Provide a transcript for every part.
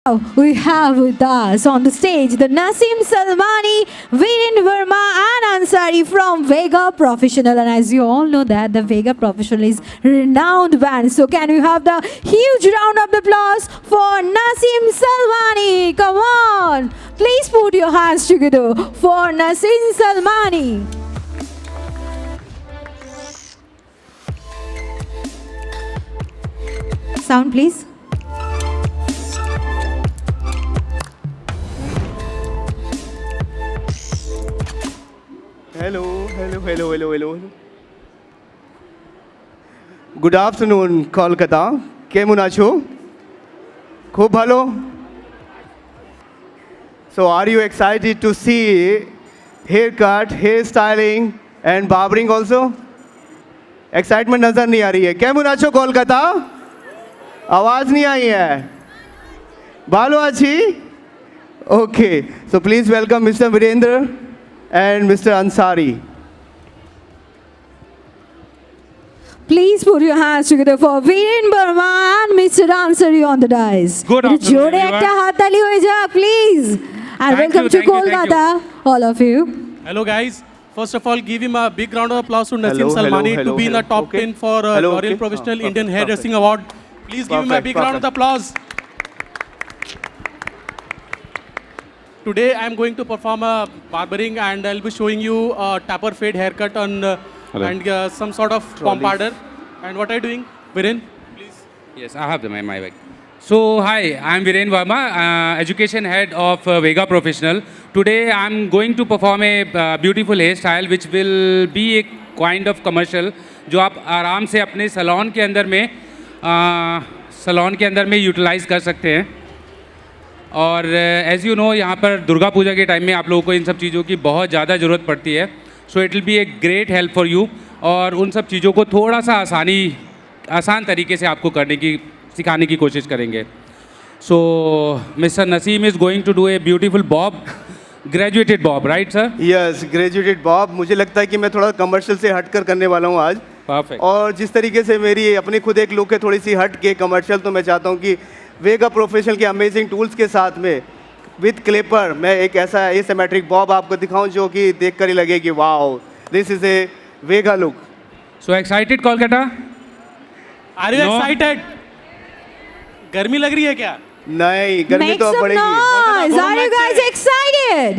We have with us on the stage the Nasim Salmani, Viren Verma and Ansari from Vega Professional. And as you all know that the Vega Professional is renowned band. So can we have the huge round of applause for Nasim Salmani? Come on. Please put your hands together for Nasim Salmani. Sound please. Hello. Good afternoon, Kolkata. কেমন আছো? খুব ভালো? So are you excited to see haircut, hairstyling and barbering also? Excitement नजर नहीं आ रही है. কেমন আছো कोलकाता? आवाज नहीं आई है. ভালো আছি? Okay. So please welcome Mr. Virendra and Mr. Ansari. Please put your hands together for Viren Burma and Mr. Ansari on the dice. Good afternoon, জোরে everyone. একটা হাততালি হয়ে যাক, please. And Thank welcome you, to thank you, thank Kolkata, all of you. Hello guys. First of all, give him a big round of applause to Nasim Hello, Salmani hello, to be in the hello. top Okay. 10 for Hello, L'Oreal okay. Professional Ah, Indian perfect, Hairdressing perfect. Award. Please give him a big round of applause. Today I am going to perform a barbering and I'll be showing you a tapper fade haircut on and some sort of pompador. And what are you doing, Viren? Please. Yes, I have my mic. So, hi, I'm Viren Verma, education head of Vega Professional. Today, I'm going to perform a beautiful hairstyle which will be a kind of commercial जो आप आराम से अपने salon के अंदर में utilise कर सकते हैं. और एज़ यू नो यहाँ पर दुर्गा पूजा के टाइम में आप लोगों को इन सब चीज़ों की बहुत ज़्यादा ज़रूरत पड़ती है. So it will be a great help for you. और उन सब चीज़ों को थोड़ा सा आसान तरीके से आपको सिखाने की कोशिश करेंगे. So mister Naseem is going to do a beautiful bob, graduated bob, right sir? Yes, graduated bob. मुझे लगता है कि मैं थोड़ा कमर्शियल से हटकर करने वाला हूँ आज. परफेक्ट. और जिस तरीके से मेरी अपनी खुद एक लुक है थोड़ी सी हट के कमर्शियल, तो मैं चाहता हूँ कि वेगा प्रोफेशनल के अमेजिंग टूल्स के साथ में विद क्लिपर मैं एक ऐसा एसिमेट्रिक बॉब आपको दिखाऊं जो कि देखकर ही लगे कि wow, this is a Vega look. So excited Kolkata? Are you No. excited? गर्मी लग रही है क्या? नहीं, गर्मी Make तो अब some पड़ेगी. noise. Are you guys excited?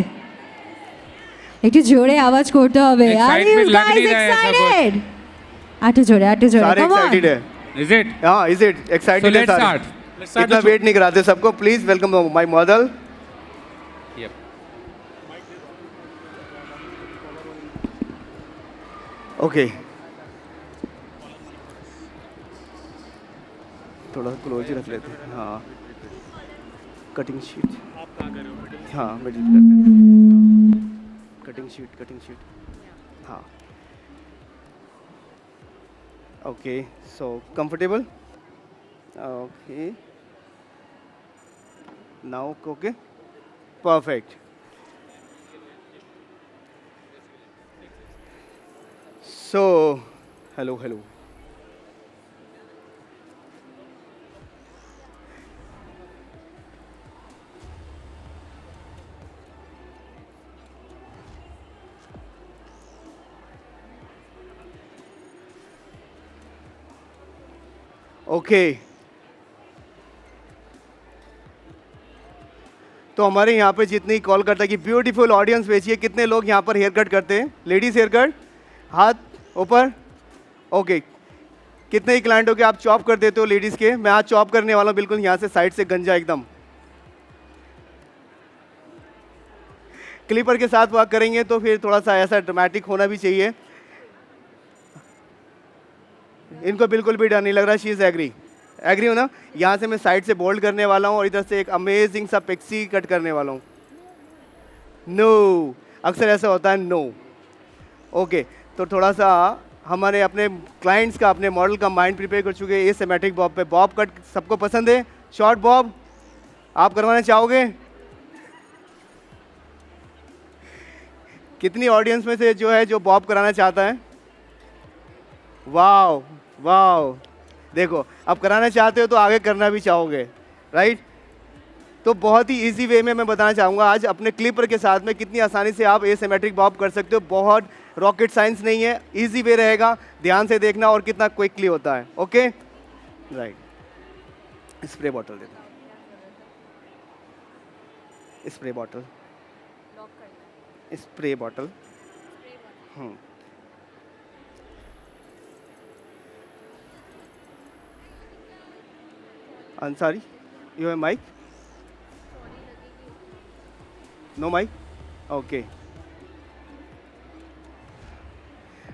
একটু জোরে আওয়াজ করতে হবে. Are you Excitement लग guys नहीं रहा है ऐसा कुछ. excited? আটু জোরে. सारे Come on. एक्साइटेड है. Is it? हाँ, इज इट सो एक्साइटेड है लेट्स सारे. स्टार्ट. Let's start इतना the show. वेट नहीं कराते सबको. Please welcome my model. Yup. Okay, थोड़ा क्लोज ही रख लेते हैं. हाँ, कटिंग शीट. हाँ, मिडिल कर देते हैं. Cutting sheet. हाँ. Okay, so comfortable. Okay, now okay, perfect. So hello. Okay, तो हमारे यहाँ पे जितनी कोलकाता की ब्यूटीफुल ऑडियंस बेची है, कितने लोग यहाँ पर हेयर कट करते हैं? लेडीज हेयर कट, हाथ ऊपर. ओके, कितने ही क्लाइंटों के आप चॉप कर देते हो लेडीज के? मैं आज चॉप करने वाला हूँ बिल्कुल यहाँ से साइड से गंजा एकदम. क्लिपर के साथ वर्क करेंगे तो फिर थोड़ा सा ऐसा ड्रामेटिक होना भी चाहिए. इनको बिल्कुल भी डर नहीं लग रहा. शी इज एग्री हो ना? यहाँ से मैं साइड से बोल्ड करने वाला हूँ और इधर से एक अमेजिंग सा पिक्सी कट करने वाला हूँ. नो, अक्सर ऐसा होता है. नो. ओके, तो थोड़ा सा हमारे अपने क्लाइंट्स का, अपने मॉडल का माइंड प्रिपेयर कर चुके हैं ये सिमेट्रिक बॉब पे. बॉब कट सबको पसंद है? शॉर्ट बॉब आप करवाना चाहोगे? कितनी ऑडियंस में से जो है जो बॉब कराना चाहता है? वाओ. देखो, अब कराना चाहते हो तो आगे करना भी चाहोगे, राइट? तो बहुत ही इजी वे में मैं बताना चाहूँगा आज अपने क्लिपर के साथ में कितनी आसानी से आप एसिमेट्रिक बॉब कर सकते हो। बहुत रॉकेट साइंस नहीं है, इजी वे रहेगा, ध्यान से देखना और कितना क्विकली होता है। ओके राइट, स्प्रे बॉटल दे दो, spray bottle, spray bottle. Ansari, you have mic? No mic? Okay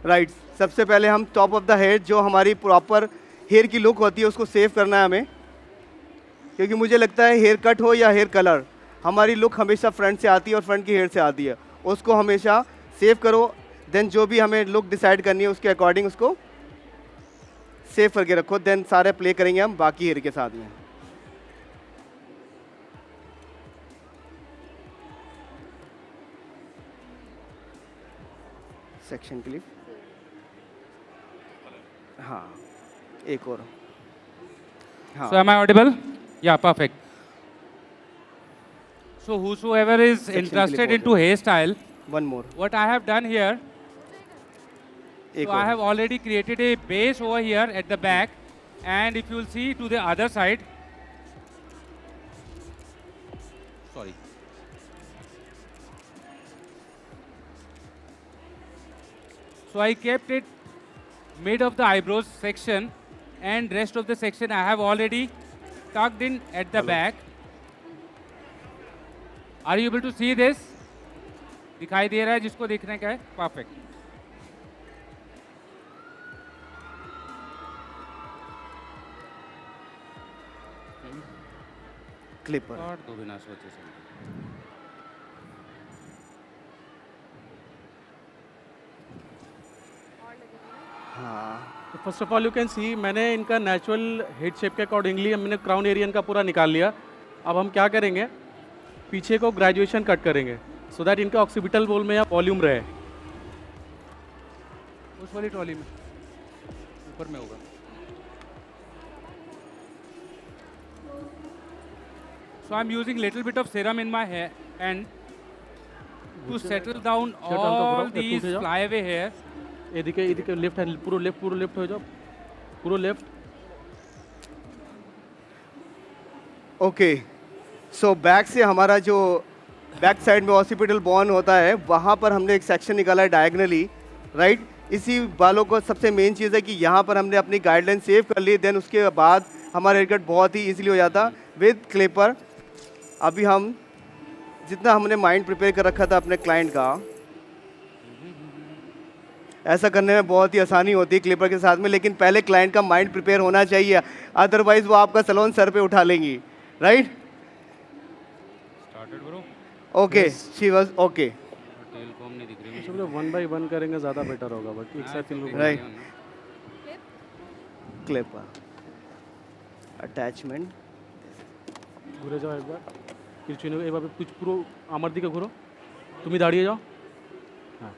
right. सबसे पहले हम टॉप ऑफ द हेड, जो हमारी प्रॉपर हेयर की लुक होती है, उसको सेव करना है हमें, क्योंकि मुझे लगता है हेयर कट हो या हेयर कलर, हमारी लुक हमेशा फ्रंट से आती है और फ्रंट की हेयर से आती है। उसको हमेशा सेव करो, देन जो भी हमें लुक डिसाइड करनी है उसके अकॉर्डिंग उसको सेव करके रखो, देन सारे प्ले करेंगे हम बाकी हेयर के साथ में। सेक्शन क्लिप, हाँ एक और, हाँ। So am I audible? Yeah, perfect. So whosoever is Section interested clip into hairstyle, one more, what I have done here, एक so I have और, already created a base over here at the back, and if you will see to the other side, sorry. So I kept it mid of the eyebrows section, and rest of the section I have already tucked in at the back. Are you able to see this? दिखाई दे रहा है जिसको देखने का है? Perfect. Clipper, और दो बिना सोचे समझे। हाँ तो first of all you can see मैंने इनका नेचुरल हेड शेप के अकॉर्डिंगली मैंने क्राउन एरियन का पूरा निकाल लिया। अब हम क्या करेंगे, पीछे को ग्रेजुएशन कट करेंगे सो दैट इनके ऑक्सीपिटल बोल में या वॉल्यूम रहे। उस वाली ट्रॉली में ऊपर में होगा। So I'm using little bit of serum in my hair and to settle down all these flyaway hair. এদিকে लेफ्ट हैंड पूरा लेफ्ट हो जाओ, पूरा लेफ्ट। ओके, सो बैक से हमारा जो बैक साइड में ऑक्सीपिटल बोन होता है, वहाँ पर हमने एक सेक्शन निकाला है डायगनली, राइट। इसी बालों को सबसे मेन चीज़ है कि यहाँ पर हमने अपनी गाइडलाइन सेव कर ली, देन उसके बाद हमारा हेयर कट बहुत ही ईजिली हो जाता विद क्लिपर। अभी हम जितना हमने माइंड प्रिपेयर कर रखा था अपने क्लाइंट का, ऐसा करने में बहुत ही आसानी होती है क्लिपर के साथ में, लेकिन पहले क्लाइंट का माइंड प्रिपेयर होना चाहिए, अदरवाइज वो आपका सैलून सर पे उठा लेंगी, right. Started bro. Okay, she was okay, tail comb नहीं दिख रही सब लोग 1 by 1 करेंगे ज़्यादा बेटर होगा, बट एक साथ इन लोग राइट। क्लिपर अटैचमेंट, ঘুরে যাও একবার, কিছু এইভাবে পুরো আমার দিকে ঘুরো, তুমি দাঁড়িয়ে যাও। हाँ,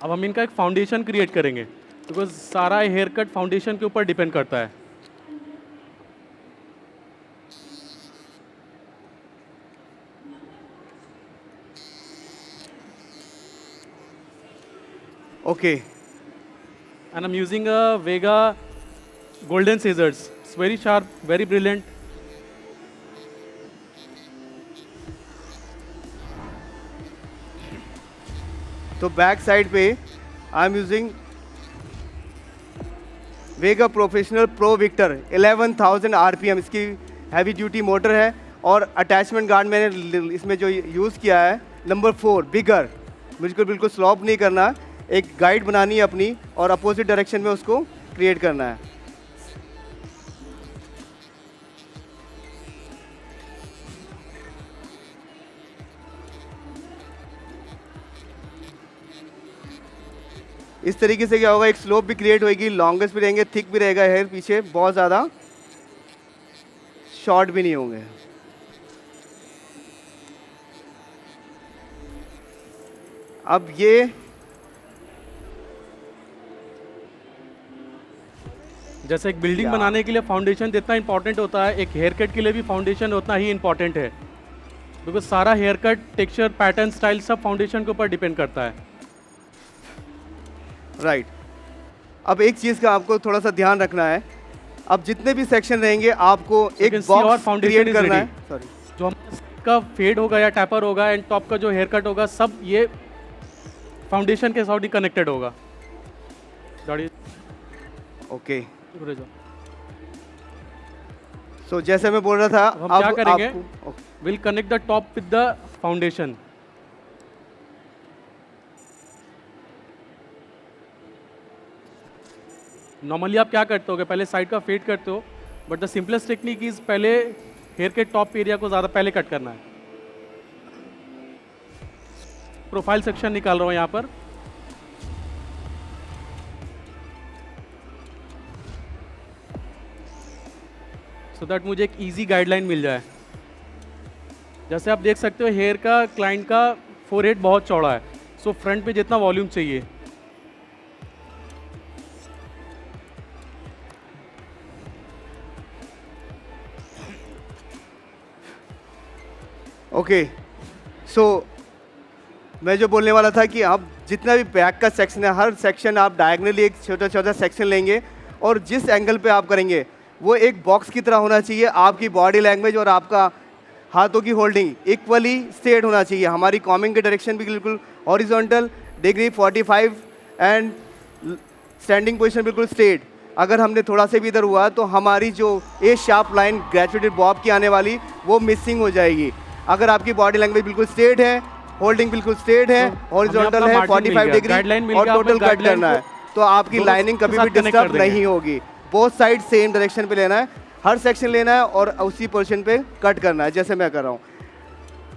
अब हम इनका एक फाउंडेशन क्रिएट करेंगे, बिकॉज सारा हेयर कट फाउंडेशन के ऊपर डिपेंड करता है। Okay, And I'm using a Vega golden scissors. It's very sharp, very brilliant. तो बैक साइड पे I am using Vega professional pro victor 11,000 RPM, इसकी हैवी ड्यूटी मोटर है, और अटैचमेंट गार्ड मैंने इसमें जो यूज़ किया है नंबर 4 बिगर। मुझको बिल्कुल स्लॉप नहीं करना, एक गाइड बनानी है अपनी और अपोजिट डायरेक्शन में उसको क्रिएट करना है। इस तरीके से क्या होगा, एक स्लोप भी क्रिएट होगी, लॉन्गेस्ट भी रहेंगे, थिक भी रहेगा हेयर, पीछे बहुत ज़्यादा शॉर्ट भी नहीं होंगे। अब ये जैसे एक बिल्डिंग क्या? बनाने के लिए फाउंडेशन जितना इंपॉर्टेंट होता है, एक हेयर कट के लिए भी फाउंडेशन उतना ही इंपॉर्टेंट है, बिकॉज सारा hair cut, texture, pattern, style सब फाउंडेशन के ऊपर डिपेंड करता है। राइट। अब एक चीज़ का आपको थोड़ा सा ध्यान रखना है, अब जितने भी सेक्शन रहेंगे आपको you एक can see our box foundation create is करना है। ready. सॉरी, जो का फेड होगा या टैपर होगा एंड टॉप का जो हेयर कट होगा, सब ये फाउंडेशन के साथ ही कनेक्टेड होगा। दाढ़ी ओके। रुक जाओ। सो जैसे मैं बोल रहा था, अब हम क्या करेंगे? Okay, will connect the top with the foundation. Normally आप क्या करते हो, पहले साइड का फेड करते हो, but the simplest technique is पहले हेयर के टॉप एरिया को ज़्यादा पहले कट करना है। प्रोफाइल सेक्शन निकाल रहा हूँ यहाँ पर। सो दैट मुझे एक इजी गाइडलाइन मिल जाए। जैसे आप देख सकते हो, हेयर का क्लाइंट का फोरहेड बहुत चौड़ा है, सो फ्रंट पे जितना वॉल्यूम चाहिए। ओके। सो मैं जो बोलने वाला था कि आप जितना भी बैक का सेक्शन है, हर सेक्शन आप डायगनली एक छोटा छोटा सेक्शन लेंगे और जिस एंगल पे आप करेंगे वो एक बॉक्स की तरह होना चाहिए। आपकी बॉडी लैंग्वेज और आपका हाथों की होल्डिंग इक्वली स्ट्रेट होना चाहिए। हमारी कॉमिंग की डायरेक्शन भी बिल्कुल horizontal, degree 45 and standing position बिल्कुल स्ट्रेट। अगर हमने थोड़ा से भी इधर हुआ तो हमारी जो ए शार्प लाइन ग्रेजुएटेड बॉब की आने वाली वो मिसिंग हो जाएगी। अगर आपकी बॉडी लैंग्वेज बिल्कुल स्ट्रेट है, होल्डिंग बिल्कुल स्ट्रेट है, हॉरिजॉन्टल है, 45 डिग्री और टोटल कट करना है, तो आपकी लाइनिंग कभी भी डिस्टर्ब नहीं होगी। बोथ साइड सेम डायरेक्शन पे लेना है, हर सेक्शन लेना है और उसी पोजीशन पे कट करना है जैसे मैं कर रहा हूँ।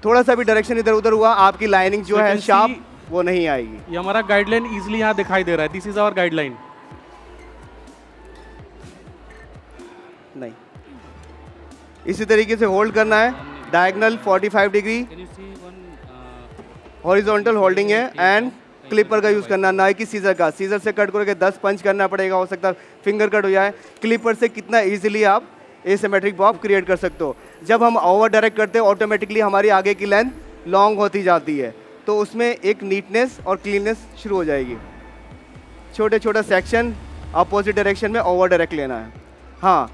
थोड़ा सा भी डायरेक्शन इधर उधर हुआ, आपकी लाइनिंग जो है शार्प वो नहीं आएगी। ये हमारा गाइडलाइन इजीली यहाँ दिखाई दे रहा है। This is our guideline. नहीं, इसी तरीके से होल्ड करना है, डायगोनल 45 डिग्री, हॉरिजॉन्टल होल्डिंग है एंड क्लिपर का यूज़ करना, ना कि सीजर का। सीजर से कट करके 10 पंच करना पड़ेगा, हो सकता है फिंगर कट हो जाए। क्लिपर से कितना इजीली आप एसिमेट्रिक बॉब क्रिएट कर सकते हो। जब हम ओवर डायरेक्ट करते हैं ऑटोमेटिकली हमारी आगे की लेंथ लॉन्ग होती जाती है, तो उसमें एक नीटनेस और क्लीननेस शुरू हो जाएगी। छोटे छोटे सेक्शन अपोजिट डायरेक्शन में ओवर डायरेक्ट लेना है। हाँ,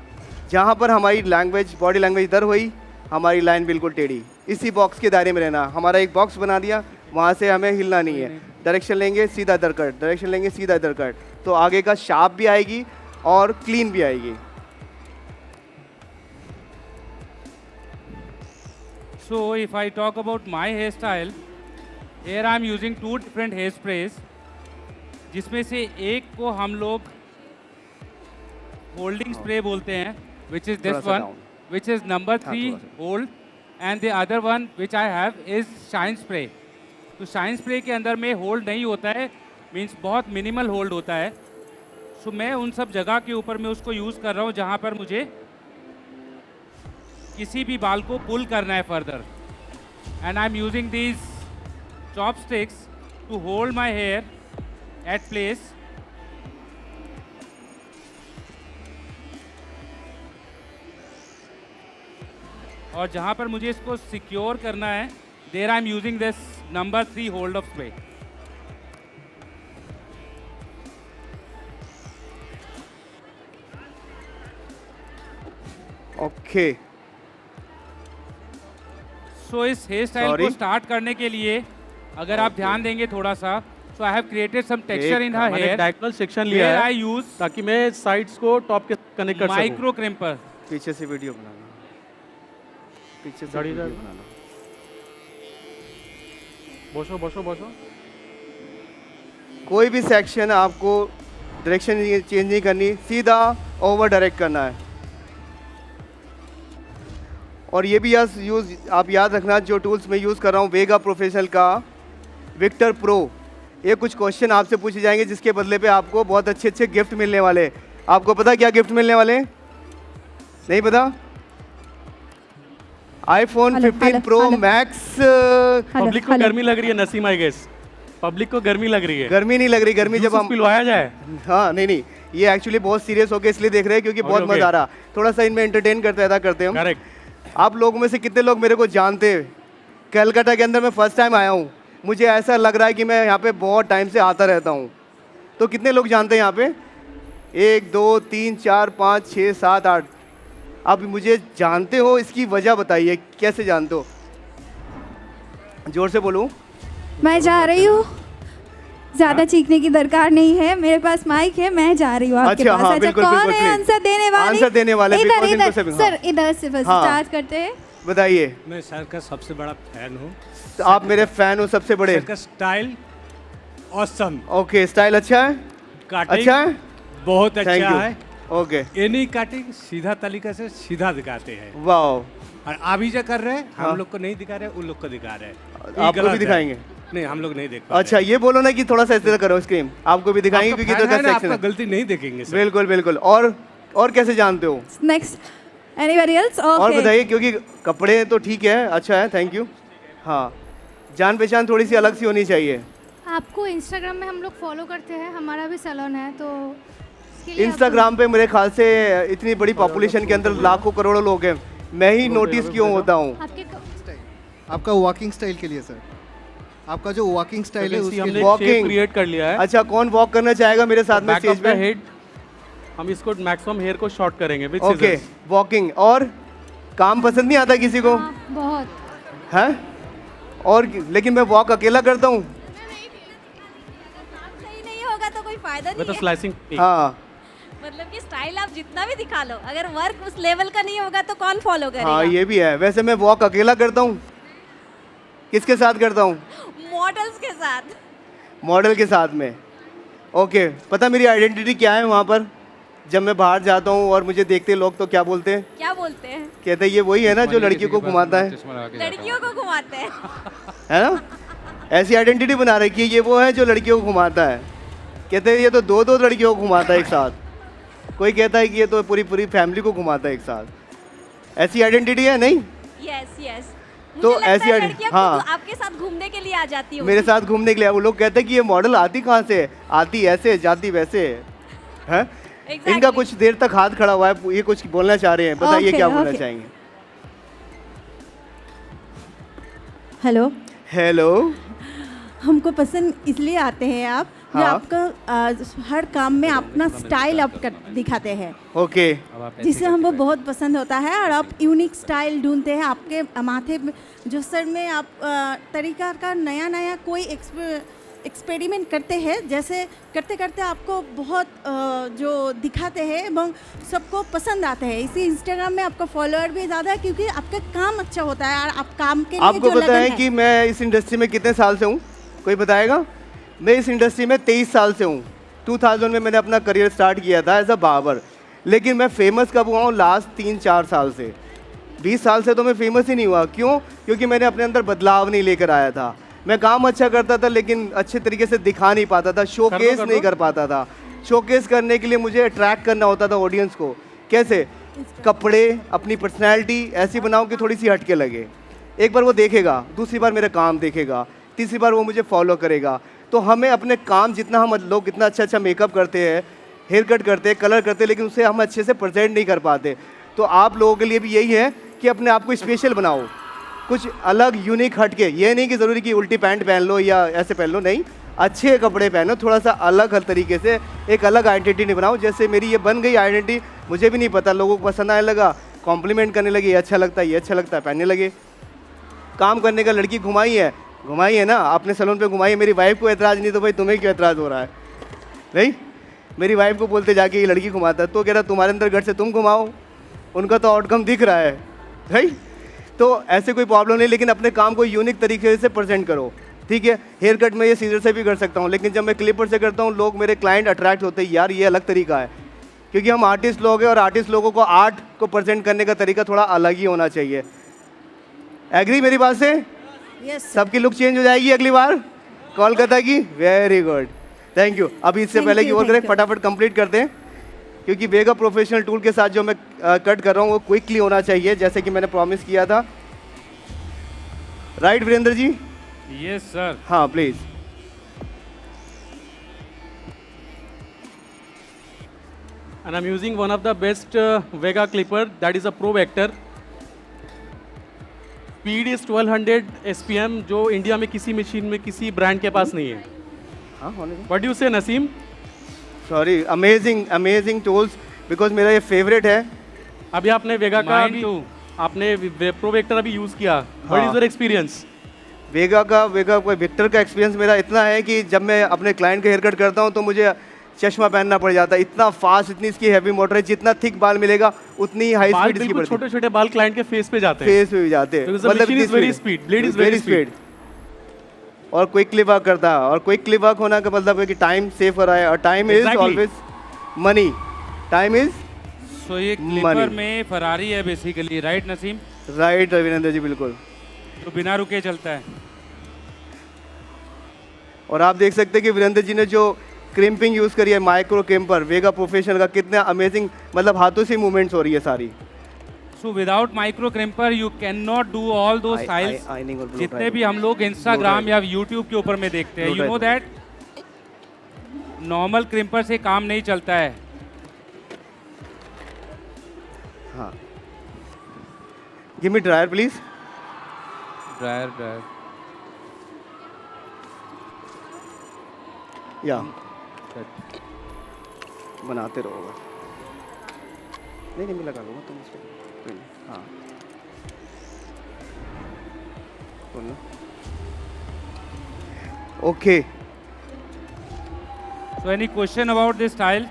जहाँ पर हमारी लैंग्वेज बॉडी लैंग्वेज इधर हुई, हमारी लाइन बिल्कुल टेढ़ी, इसी बॉक्स के दायरे में रहना। हमारा एक बॉक्स बना दिया, वहाँ से हमें हिलना नहीं है। डायरेक्शन लेंगे सीधा इधर कट, डायरेक्शन लेंगे सीधा इधर कट, तो आगे का शार्प भी आएगी और क्लीन भी आएगी। So if I talk about my hairstyle, here I am using 2 different hairsprays, जिसमें से एक को हम लोग होल्डिंग स्प्रे बोलते हैं, which is this थोड़ा सा one, down. which is number 3 थोड़ा सा। hold, and the other one which I have is shine spray. तो शाइन स्प्रे के अंदर में होल्ड नहीं होता है, मीन्स बहुत मिनिमल होल्ड होता है। सो मैं उन सब जगह के ऊपर मैं उसको यूज़ कर रहा हूँ जहाँ पर मुझे किसी भी बाल को पुल करना है further, and I am using these chopsticks to hold my hair at place. और जहाँ पर मुझे इसको सिक्योर करना है, there I am using this number 3 hold of spray. Okay. So इस हेयर स्टाइल Sorry? को स्टार्ट करने के लिए अगर आप ध्यान देंगे थोड़ा सा, so I have created some texture in the मैंने हेयर, डायगोनल सेक्शन लिया वेयर है आई यूज ताकि मैं साइड्स को टॉप के कनेक्ट कर सकूं। Micro crimper. पीछे से वीडियो बनाना, पीछे से गाड़ी वीडियो इधर। बनाना। बसो बसो बसो। कोई भी सेक्शन आपको डायरेक्शन चेंज नहीं करनी, सीधा ओवर डायरेक्ट करना है। और ये भी आप याद रखना, जो टूल्स मैं यूज़ कर रहा हूँ वेगा प्रोफेशनल का विक्टर प्रो, ये कुछ क्वेश्चन आपसे पूछे जाएंगे जिसके बदले पे आपको बहुत अच्छे अच्छे गिफ्ट मिलने वाले। आपको पता क्या गिफ्ट मिलने वाले? नहीं पता? iPhone 15 Pro Max। पब्लिक को गर्मी लग रही है नसीम, आई गेस पब्लिक को गर्मी लग रही है। गर्मी नहीं लग रही, गर्मी जब हम पिलवाया जाए। हाँ नहीं, ये एक्चुअली बहुत सीरियस होकर इसलिए देख रहे हैं क्योंकि बहुत okay. मजा आ रहा, थोड़ा सा इनमें एंटरटेन करते हम। करेक्ट। आप लोगों में से कितने लोग मेरे को जानते हैं? कलकत्ता के अंदर मैं फर्स्ट टाइम आया हूँ, मुझे ऐसा लग रहा है कि मैं यहाँ पे बहुत टाइम से आता रहता हूँ। तो कितने लोग जानते हैं यहाँ पे? 1 2 3 4 5 6 7 8। आप मुझे जानते हो, इसकी वजह बताइए, कैसे जानते हो? जोर से बोलूँ? मैं जा रही हूँ, ज्यादा चीखने की दरकार नहीं है, मेरे पास माइक है, मैं जा रही हूँ आपके अच्छा, पास। हाँ, बिल्कुल, कौन बिल्कुल, है please। आंसर देने वाले? आंसर देने वाले, इधर because इनको इधर से- सर, इधर से बस हाँ। स्टार्ट करते हैं। बताइए। मैं सर का सबसे बड़ा फैन हूँ। तो आप मेरे फैन हो सबसे बड़े। सर का स्टाइल ऑसम, ओके, स्टाइल अच्छा है? काटिंग अच्छा है? बहुत थैंक अच्छा है। यू। ओके, एनी काटिंग सीधा तरीके से सीधा दिखाते हैं। वाह, और अभी जो कर रहे हैं हाँ। हम लोग को नहीं दिखा रहे, उन लोग को दिखा रहे हैं। ये आपको गलत भी है। दिखाएंगे? नहीं, हम लोग नहीं देख पा अच्छा, ये बोलो ना कि थोड़ा सा इस्तेमाल करो स्क्रीन, आपको भी दिखाएंगे आपका क्योंकि fan तो है ना, सेक्शन आपका है। गलती नहीं देखेंगे सर। बिल्कुल बिल्कुल। और कैसे जानते हो? Next anybody else? और ओके, बताइए, क्योंकि कपड़े तो ठीक है, अच्छा है, थैंक यू। हाँ, जान पहचान थोड़ी सी अलग सी होनी चाहिए। आपको इंस्टाग्राम में हम लोग फॉलो करते हैं, हमारा भी सैलून है, तो उसके लिए इंस्टाग्राम पे मेरे ख्याल से इतनी बड़ी पॉपुलेशन के अंदर लाखों करोड़ों लोग हैं, मैं ही नोटिस क्यों होता हूँ? आपका वॉकिंग स्टाइल के लिए सर, आपका जो वॉकिंग स्टाइल है तो उसके हमने लिए एक Walking। शेप क्रिएट कर लिया है। अच्छा, कौन वॉक करना चाहेगा मेरे साथ में बैक स्टेज ऑफ पे? द हेड, हम इसको मैक्सिमम हेयर को शॉर्ट करेंगे विद ओके, सीजर्स। वॉकिंग। और काम पसंद नहीं आता किसी को? हाँ, बहुत। है? और लेकिन मैं वॉक अकेला करता हूँ। सही नहीं होगा तो कोई फायदा विद नहीं अ है। स्लाइसिंग। हाँ मतलब कि स्टाइल आप जितना भी दिखा लो, अगर वर्क उस लेवल का नहीं होगा तो कौन फॉलो करेगा? हाँ, ये भी है। वैसे मैं वॉक अकेला करता हूँ, किसके साथ करता हूँ? मॉडल्स के साथ। मॉडल के साथ में। ओके, पता मेरी आइडेंटिटी क्या है वहाँ पर? जब मैं बाहर जाता हूँ और मुझे देखते लोग तो क्या बोलते हैं? क्या बोलते हैं? कहते हैं ये वही है ना जो लड़कियों को घुमाता है, लड़कियों को घुमाते हैं। है ना? ऐसी आइडेंटिटी बना रखी है, ये वो है जो लड़कियों को घुमाता है। कहते हैं ये तो दो दो लड़कियों को घुमाता है एक साथ। कोई कहता है कि ये तो पूरी पूरी फैमिली को घुमाता है एक साथ। ऐसी आइडेंटिटी है नहीं? Yes yes. तो मुझे लगता ऐसी है आइडि- लड़कियां हाँ। खुद आपके साथ घूमने के लिए आ जाती हो। मेरे साथ घूमने के लिए वो लोग कहते हैं कि ये मॉडल आती कहाँ से है? आती ऐसे, जाती वैसे है। Exactly. इनका कुछ देर तक हाथ खड़ा हुआ है, ये कुछ बोलना चाह रहे हैं, बताइए Okay, क्या बोलना okay. चाहेंगे? Hello, hello. हमको पसंद इसलिए आते हैं आप, जो हाँ। आपका हर काम में अपना स्टाइल आप दिखाते हैं, ओके, जिससे हमको बहुत पसंद होता है। और आप यूनिक स्टाइल ढूंढते हैं, आपके माथे में जो सर में आप तरीका का नया नया कोई एक्सपेरिमेंट करते हैं, जैसे करते करते आपको बहुत जो दिखाते हैं এবং सबको पसंद आते हैं। इसी इंस्टाग्राम में आपका फॉलोअर भी ज़्यादा है क्योंकि आपका काम अच्छा होता है और आप काम के लिए आपको जो पता है लगन कि मैं इस इंडस्ट्री में कितने साल से हूँ? कोई बताएगा? मैं इस इंडस्ट्री में 23 साल से हूँ। 2000 में मैंने अपना करियर स्टार्ट किया था एज अ बार्बर, लेकिन मैं फेमस कब हुआ हूँ? लास्ट 3-4 साल से। 20 साल से तो मैं फेमस ही नहीं हुआ। क्यों? क्योंकि मैंने अपने अंदर बदलाव नहीं लेकर आया था। मैं काम अच्छा करता था लेकिन अच्छे तरीके से दिखा नहीं पाता था, शोकेस नहीं कर पाता था। शोकेस करने के लिए मुझे अट्रैक्ट करना होता था ऑडियंस को। कैसे? कपड़े, अपनी पर्सनैलिटी ऐसी बनाऊँ कि थोड़ी सी हटके लगे। एक बार वो देखेगा, दूसरी बार मेरा काम देखेगा, तीसरी बार वो मुझे फॉलो करेगा। तो हमें अपने काम, जितना हम लोग इतना अच्छा अच्छा मेकअप करते हैं, हेयर कट करते हैं, कलर करते हैं, लेकिन उसे हम अच्छे से प्रेजेंट नहीं कर पाते। तो आप लोगों के लिए भी यही है कि अपने आप को स्पेशल बनाओ, कुछ अलग यूनिक हटके। ये नहीं कि ज़रूरी कि उल्टी पैंट पहन लो या ऐसे पहन लो, नहीं, अच्छे कपड़े पहनो, थोड़ा सा अलग हर तरीके से एक अलग आइडेंटिटी बनाओ। जैसे मेरी ये बन गई आइडेंटिटी, मुझे भी नहीं पता, लोगों को पसंद आने लगा, कॉम्प्लीमेंट करने लगे, ये अच्छा लगता है, ये अच्छा लगता है, पहनने लगे। काम करने का लड़की घुमाई है ना, अपने सैलून पे घुमाई है। मेरी वाइफ को एतराज़ नहीं, तो भाई तुम्हें क्यों एतराज़ हो रहा है? नहीं, मेरी वाइफ को बोलते जाके ये लड़की घुमाता है, तो कह रहा तुम्हारे अंदर घर से तुम घुमाओ, उनका तो आउटकम दिख रहा है भाई। तो ऐसे कोई प्रॉब्लम नहीं, लेकिन अपने काम को यूनिक तरीके से प्रेजेंट करो, ठीक है? हेयर कट में ये सीजर से भी कर सकता हूँ, लेकिन जब मैं क्लिपर से करता हूँ, लोग, मेरे क्लाइंट अट्रैक्ट होते हैं, यार ये अलग तरीका है। क्योंकि हम आर्टिस्ट लोग हैं और आर्टिस्ट लोगों को आर्ट को प्रेजेंट करने का तरीका थोड़ा अलग ही होना चाहिए। एग्री मेरी बात से? यस, सबकी लुक चेंज हो जाएगी अगली बार कोलकाता की। Very good, thank you. अभी इससे Thank पहले you, कि वो करें, thank you. फटाफट कंप्लीट करते हैं, क्योंकि वेगा प्रोफेशनल टूल के साथ जो मैं कट कर रहा हूँ वो क्विकली होना चाहिए, जैसे कि मैंने प्रॉमिस किया था। Right Virendra ji? Yes sir. हाँ please. and I'm using one of the best Vega clipper, that is a Pro Vector. Speed is 1200 SPM, जो इंडिया में किसी मशीन में किसी ब्रांड के पास नहीं है. हाँ होने दो. What do you say, Naseem? Sorry, amazing tools, because मेरा ये फेवरेट है. अभी आपने वेगा का Mine too. आपने प्रो वेक्टर अभी यूज़ किया. What is your experience? Vega victor का एक्सपीरियंस मेरा इतना है कि जब मैं अपने क्लाइंट का हेयर कट करता हूँ तो मुझे चश्मा पहनना पड़ जाता है. इतना फास्ट, इतनी इसकी हैवी मोटर है, जितना थिक बाल मिलेगा उतनी ही हाई बाल स्पीड इसकी बिल्कुल पड़ती है. छोटे-छोटे बाल क्लाइंट के फेस पे जाते हैं. फेस पे भी जाते हैं. Because the machine is very speed, blade is very speed. और क्विकली वर्क करता है. और क्विकली वर्क होना का मतलब है कि टाइम सेव हो रहा है. और time is Exactly. Always money. Time is so ये क्लिपर में फरारी है basically, right Naseem? Right Ravindra ji, बिल्कुल. तो बिना रुके चलता है. और आप देख सकते हैं कि वीरेंद्र जी ने जो क्रिम्पिंग यूज़ करी है, माइक्रो क्रिम्पर वेगा प्रोफेशनल का, कितना अमेजिंग, मतलब हाथों से मूवमेंट्स हो रही है सारी. So without micro crimper you can not do all दो स्टाइल्स ironing और blow जितने dry. भी हम लोग इंस्टाग्राम या यूट्यूब के ऊपर में देखते हैं. Blow you dry. Know that normal crimper से काम नहीं चलता है. हाँ, give me dryer please. Dryer या बनाते रहो बस. नहीं मैं लगा लूँगा, तुम उसको. हाँ बोलो. Okay. So any question about this style?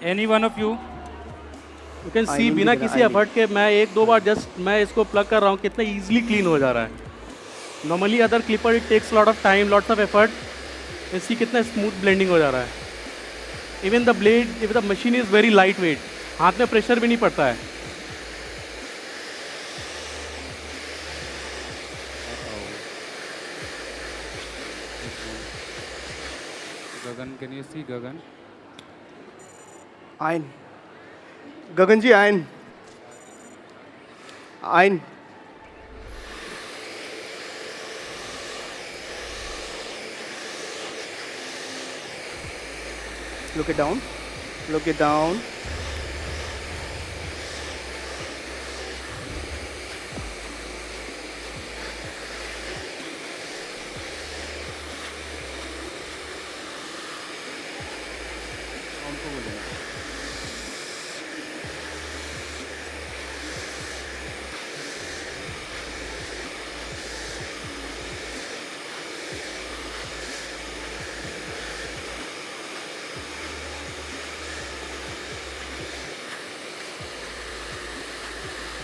Any one of you? You can see Ironing बिना की तरह किसी ironing. एफर्ट के मैं एक दो बार जस्ट मैं इसको प्लग कर रहा हूँ, कितना इजीली क्लीन हो जा रहा है. Normally other clipper it takes lot of time, lots of effort. इसकी कितना स्मूथ ब्लेंडिंग हो जा रहा है. Even the blade, even the machine is very light weight, हाथ में प्रेशर भी नहीं पड़ता है. Gagan, can you see Gagan? Ion. Gagan ji, ion. Look it down.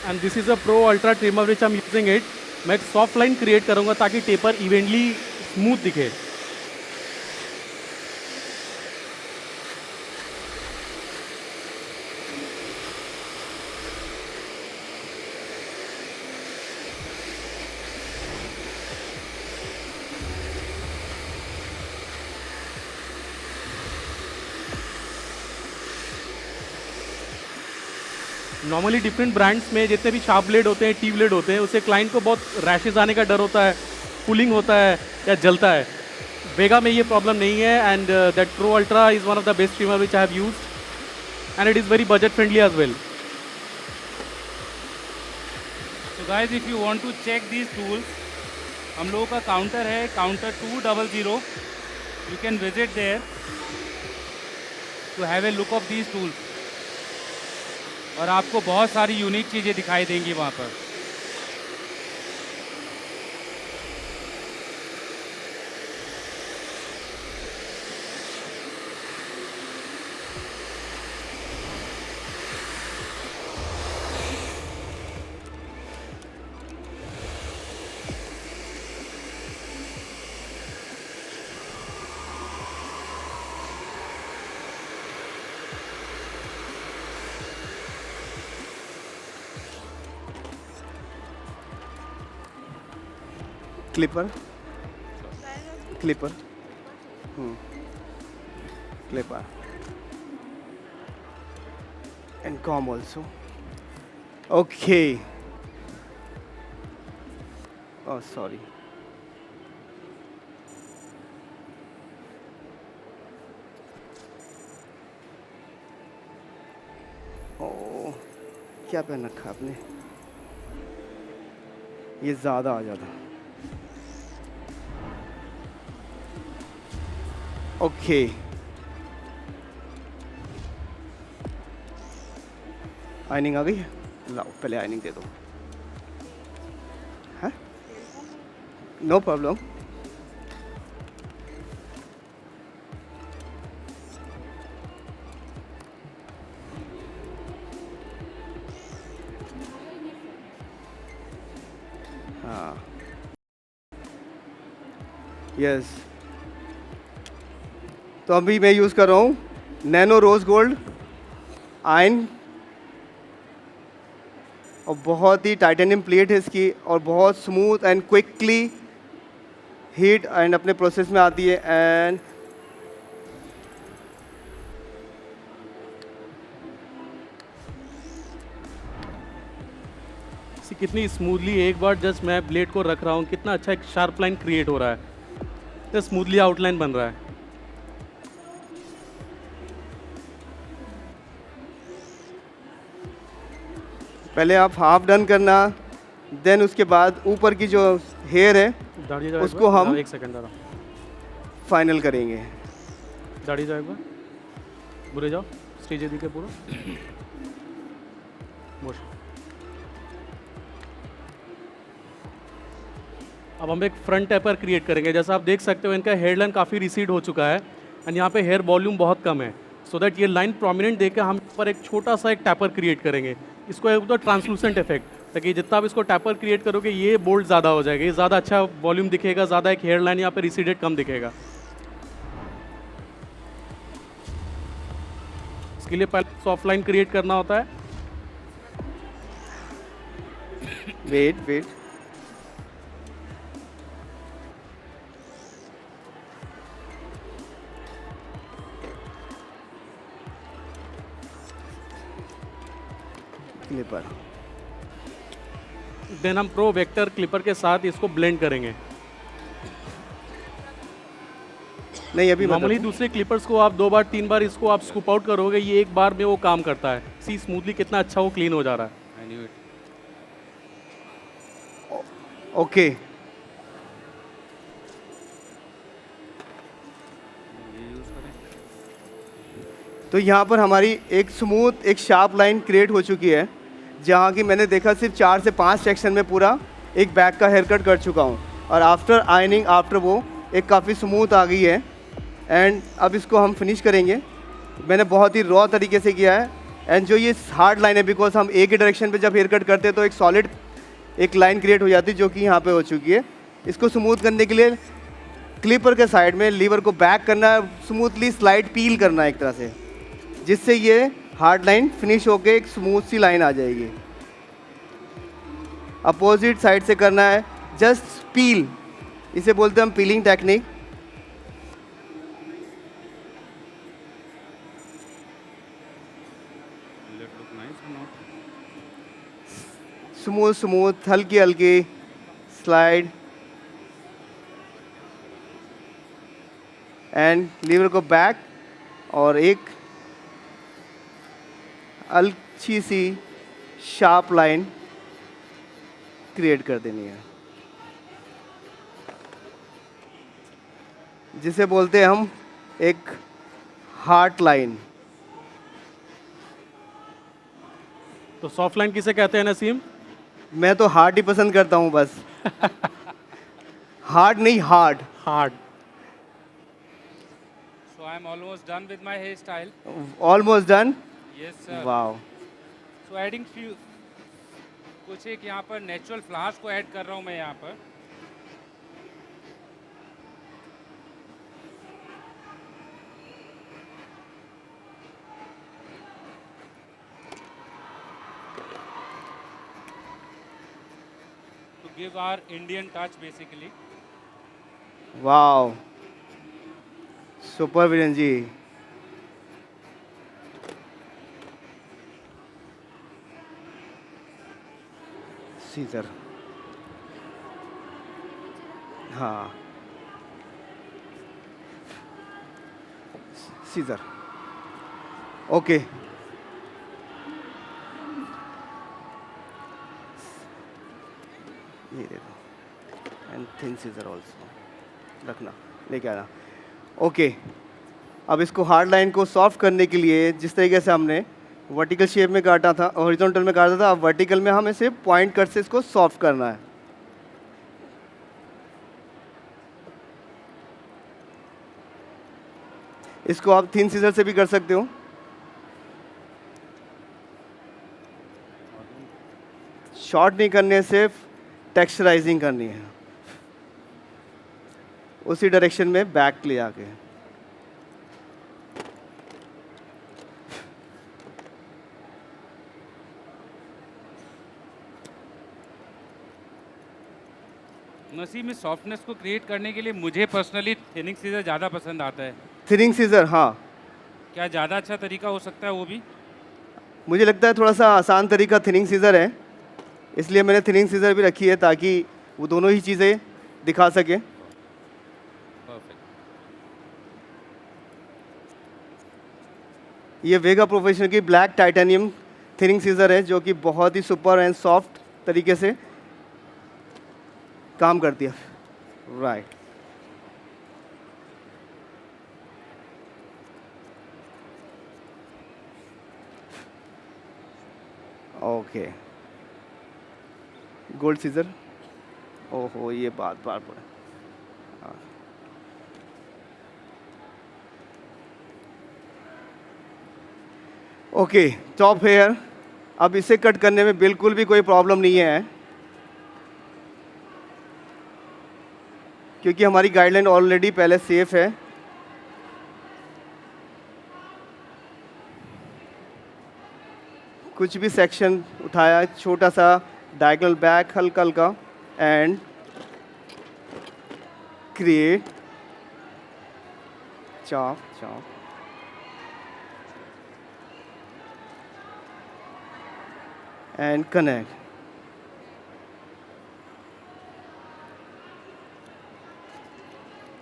And this is a pro ultra trimmer which I am using it. मैं एक soft line create करूंगा ताकि टेपर इवेंटली स्मूथ दिखे. नॉर्मली डिफरेंट ब्रांड्स में जितने भी शार्प ब्लेड होते हैं, टी ब्लेड होते हैं, उससे क्लाइंट को बहुत रैशेज आने का डर होता है, पुलिंग होता है या जलता है. वेगा में ये प्रॉब्लम नहीं है. And that pro ultra is one of the best trimmer which I have used and it is very budget friendly as well. So guys, if you want to check these tools, हम लोगों का counter है, counter 200. You can visit there to have a look of these tools. और आपको बहुत सारी unique चीज़ें दिखाई देंगी वहाँ पर. Clipper. Clipper and comb also. Okay. Oh, sorry. ओ क्या पहन रखा आपने? ये ज़्यादा आ जाता। ओके आइनिंग आ गई है, लाओ पहले आइनिंग दे दो। हाँ नो प्रॉब्लम। हाँ यस, तो अभी मैं यूज़ कर रहा हूँ नैनो रोज़ गोल्ड आयन, और बहुत ही टाइटेनियम प्लेट है इसकी, और बहुत smooth and quickly heat and अपने प्रोसेस में आती है। एंड कितनी स्मूथली एक बार जस्ट मैं ब्लेड को रख रहा हूँ, कितना अच्छा एक शार्प लाइन क्रिएट हो रहा है, तो स्मूथली आउटलाइन बन रहा है। पहले आप हाफ डन करना, देन उसके बाद ऊपर की जो हेयर है दाढ़ी जाओ उसको हम एक सेकंड आ रहा, फाइनल करेंगे। दाढ़ी जाओ एक बार, बुरे जाओ स्टेज दिखे पूरा मोशन। अब हम एक फ्रंट टैपर क्रिएट करेंगे। जैसा आप देख सकते हो इनका हेयर लाइन काफ़ी रिसीड हो चुका है एंड यहाँ पे हेयर वॉल्यूम बहुत कम है, सो दैट ये लाइन प्रोमिनेंट देकर हम पर एक छोटा सा एक टैपर क्रिएट करेंगे। इसको एक तो ट्रांसलूसेंट इफेक्ट, ताकि जितना आप इसको टैपर क्रिएट करोगे ये बोल्ड ज़्यादा हो जाएगा, ये ज़्यादा अच्छा वॉल्यूम दिखेगा, ज़्यादा एक हेयर लाइन यहाँ पे रिसीडेड कम दिखेगा। इसके लिए पहले सॉफ्ट लाइन क्रिएट करना होता है। वेट वेट, क्लिपर, देन हम प्रो वेक्टर क्लिपर के साथ इसको ब्लेंड करेंगे। नहीं अभी नॉर्मली दूसरे क्लिपर्स को आप 2 बार 3 बार इसको आप स्कूप आउट करोगे, ये एक बार में वो काम करता है। सी स्मूथली कितना अच्छा वो क्लीन हो जा रहा है। ओके तो यहाँ पर हमारी एक स्मूथ एक शार्प लाइन क्रिएट हो चुकी है, जहाँ की मैंने देखा सिर्फ 4 से 5 सेक्शन में पूरा एक बैक का हेयर कट कर चुका हूँ, और आफ्टर आयनिंग आफ्टर वो एक काफ़ी स्मूथ आ गई है। एंड अब इसको हम फिनिश करेंगे। मैंने बहुत ही रॉ तरीके से किया है, एंड जो ये हार्ड लाइन है, बिकॉज हम एक ही डायरेक्शन पे जब हेयर कट करते हैं तो एक सॉलिड एक लाइन क्रिएट हो जाती है, जो कि यहाँ पे हो चुकी है। इसको स्मूथ करने के लिए क्लिपर के साइड में लीवर को बैक करना है, स्मूथली स्लाइड पील करना है एक तरह से, जिससे ये हार्ड लाइन फिनिश होके एक स्मूथ सी लाइन आ जाएगी। अपोजिट साइड से करना है, जस्ट पील, इसे बोलते हैं हम पीलिंग टेक्निक। स्मूथ स्मूथ हल्की हल्की स्लाइड, एंड लीवर को बैक, और एक अच्छी सी शार्प लाइन क्रिएट कर देनी है, जिसे बोलते हैं हम एक हार्ट लाइन। तो सॉफ्ट लाइन किसे कहते हैं नसीम? मैं तो हार्ड ही पसंद करता हूँ बस। हार्ड नहीं, hard. Hard. So I am almost done with my hairstyle. Almost done. Yes sir. Wow. So adding few कुछ एक यहाँ पर नेचुरल फ्लावर्स को ऐड कर रहा हूँ मैं यहाँ पर। To give our Indian touch basically. Wow, super Viren ji. Scissor, हाँ scissor, okay. Thin scissor also रखना, लेके आना। ओके, अब इसको हार्ड लाइन को सॉफ्ट करने के लिए जिस तरीके से हमने वर्टिकल शेप में काटा था, हॉरिजॉन्टल में काटा था, अब वर्टिकल में हमें सिर्फ पॉइंट कट से इसको सॉफ्ट करना है। इसको आप थिन सीजर से भी कर सकते हो। शॉर्ट नहीं करने, सिर्फ टेक्सचराइजिंग करनी है उसी डायरेक्शन में बैक ले आके। नसीम, इस सॉफ्टनेस को क्रिएट करने के लिए मुझे पर्सनली थिनिंग सीजर ज़्यादा पसंद आता है। थिनिंग सीजर, हाँ, क्या ज़्यादा अच्छा तरीका हो सकता है वो भी? मुझे लगता है थोड़ा सा आसान तरीका थिनिंग सीजर है, इसलिए मैंने थिनिंग सीजर भी रखी है ताकि वो दोनों ही चीज़ें दिखा सके। ये वेगा प्रोफेशनल की ब्लैक टाइटेनियम थिनिंग सीजर है जो कि बहुत ही सुपर एंड सॉफ्ट तरीके से काम करती है। Right, okay, gold scissor. ओहो, ये बात बार पड़े। Okay, top hair. अब इसे कट करने में बिल्कुल भी कोई प्रॉब्लम नहीं है क्योंकि हमारी गाइडलाइन ऑलरेडी पहले सेफ है। कुछ भी सेक्शन उठाया, छोटा सा डायगोनल बैक हल्का हल्का and create chop chop. And connect.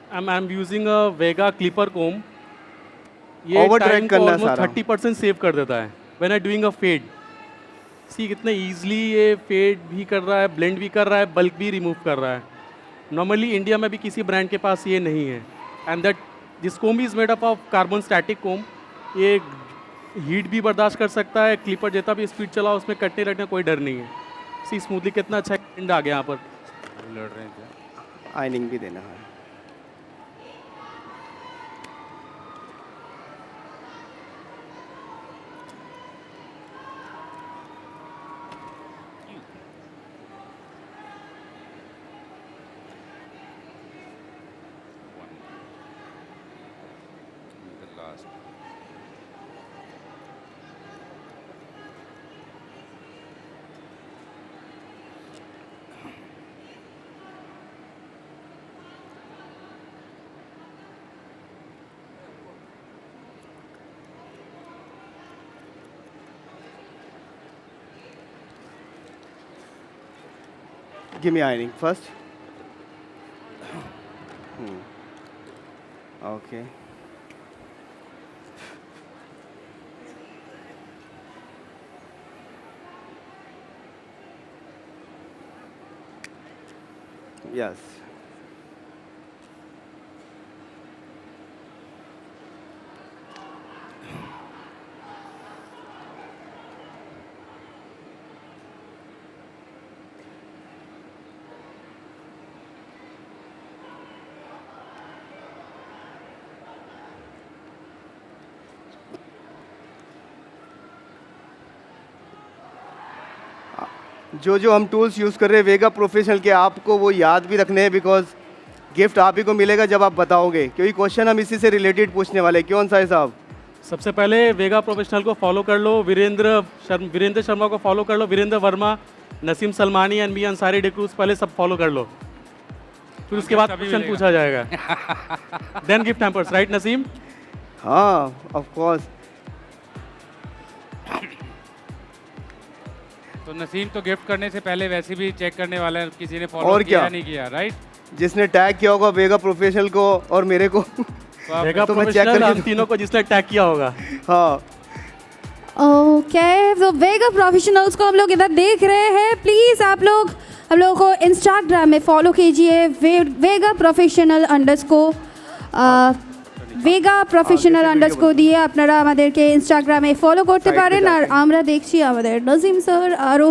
I'm using a Vega clipper comb. ये Over drag टाइम को करना almost सारा। 30% सेव कर देता है when I doing a fade. सी कितने easily ये फेड भी कर रहा है, ब्लेंड भी कर रहा है, बल्क भी रिमूव कर रहा है। नॉर्मली इंडिया में भी किसी ब्रांड के पास ये नहीं है। And that this comb is made up of carbon static comb. ये हीट भी बर्दाश्त कर सकता है, क्लिपर जितना भी स्पीड चलाओ उसमें कटने लगने कोई डर नहीं है। सी स्मूथली कितना अच्छा एंड आ गया यहाँ पर। लड़ रहे हैं क्या? आइनिंग भी देना है। Give me ironing first. Okay. Yes. जो हम टूल्स यूज़ कर रहे हैं वेगा प्रोफेशनल के, आपको वो याद भी रखने हैं बिकॉज गिफ्ट आप ही को मिलेगा जब आप बताओगे, क्योंकि क्वेश्चन हम इसी से रिलेटेड पूछने वाले हैं। क्यों अंसारी साहब? सबसे पहले वेगा प्रोफेशनल को फॉलो कर लो, वीरेंद्र शर्मा को फॉलो कर लो, वीरेंद्र वर्मा, नसीम सलमानी एंड मी अंसारी डिक्रूज पहले सब फॉलो कर लो, फिर उसके बाद क्वेश्चन पूछा जाएगा। Then gift hampers, right Naseem? हाँ, ऑफ कोर्स। तो नसीम तो गिफ्ट करने से पहले वैसे भी चेक करने वाला है किसी ने फॉलो और किया क्या? नहीं किया, राइट? जिसने टैग किया होगा वेगा प्रोफेशनल को और मेरे को वेगा तो मैं चेक प्रोफेशनल हम करके तीनों को जिसने टैग किया होगा। हाँ, ओके, तो वेगा प्रोफेशनल्स को हम लोग इधर देख रहे हैं। प्लीज आप लोग हम लोगों को इंस्टाग्राम में फॉलो कीजिए वेगा प्रोफेशनल अंडरस्कोर वेगा প্রফেশনাল আন্ডারস্কোর দিয়ে আপনারা আমাদেরকে ইনস্টাগ্রামে ফলো করতে পারেন আর আমরা দেখছি আমাদের নজিম স্যার আরও